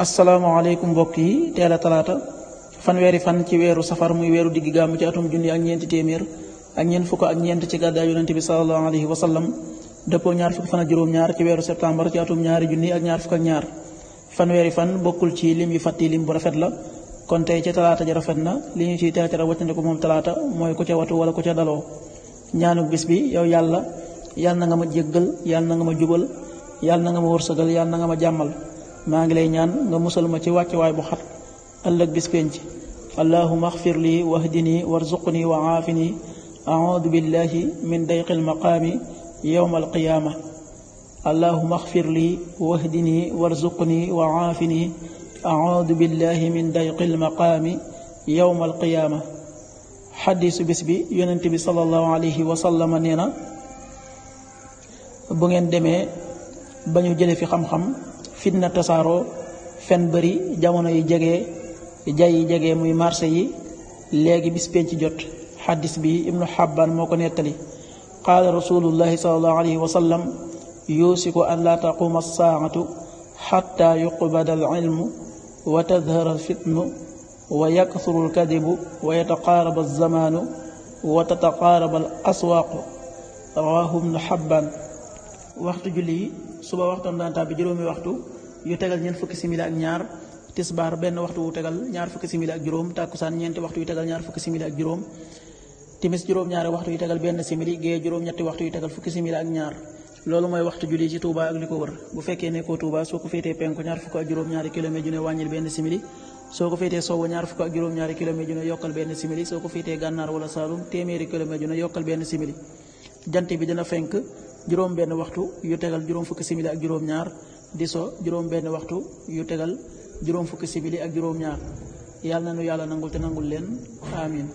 asalaamaaleykum mbokk yi teel a talaata fanweeri fan ci weeru safar muy weeru diggi gàmmu ci atum junni ak ñeenti téeméer ak ñeent fukk ak ñeent ci gàddaay yonente bi sallallahu alayhi wa sallam dëppoo ñaar fukki fan ak juróom-ñaar ci weeru septembre ci atum ñaari junni ak ñaar fukk ak ñaar fanweeri fan bokkul ci lim yu fàtti lim bu rafet la kon tey ci talaata ji rafet na li ñu ciy teetara wàccandiku moom talaata mooy ku ca watu wala ku ca daloo ñaanuk bis bi yow yàlla na nga ma jéggal yàlla na nga ma jubal yàlla na nga ma wërsëgal yàlla na nga ma jàmmal maa ngi lay ñaan nga musal ma ci wàccuwaay bu xat ëllëg bis penc allahuma axfir li wahdini warzuqni wa aafini audu billahi min dayqil maqaami yowma alqiyaama allahuma axfir li wahdini warzuqni wa aafini audu billahi min dayqil maqaami yowma alqiyaama xadiisu bis bi yonent bi sallallahu alayhi wa sallam nee na bu ngeen demee ba ñu jële fi xam-xam fitna tasaaroo fen bëri jamono yi jege jay yi jege muy marché yi léegi bis penc jot xaddis bi ibnu xabbaan moo ko nettali qaala rasulullahi salallahu alayhi wa sallam yuusiku an laa taquuma alsaacatu xatta yuqbada alilmu wa tadhara alfitnu wa yakthuru alkadibu wa yataqaaraba alzamaanu wa tataqaaraba al aswaaqu rawaahu ibnu xabbaan waxtu julli yi suba waxtoon daan tàbbi juróomi waxtu yu tegal ñeent fukki simili ak ñaar tisbaar benn waxtu wu tegal ñaar fukki simili ak juróom tàkkusaan ñeenti waxtu yu tegal ñaar fukki simili ak juróom timis juróom-ñaari waxtu yu tegal benn simili gée juróom-ñetti waxtu yu tegal fukki simili ak ñaar loolu mooy waxtu julli ci Touba ak li ko wër bu fekkee nekkoo Touba soo ko féetee penku ñaar fukk ak juróom-ñaari kilomètre ju ne wàññil benn simili soo ko féetee sowwu ñaar fukk ak juróom-ñaari kilomètre ju ne yokkal benn simili soo ko féetee gànnaar wala Saalum téeméeri kilomètre ju ne yokkal benn simili jant bi dina fenk juróom benn waxtu yu tegal juróom fukki simili ak juróom ñaar di so juróom benn waxtu yu tegal juróom fukki simili ak juróom ñaar yàlla na nu yàlla nangul te nangul leen amin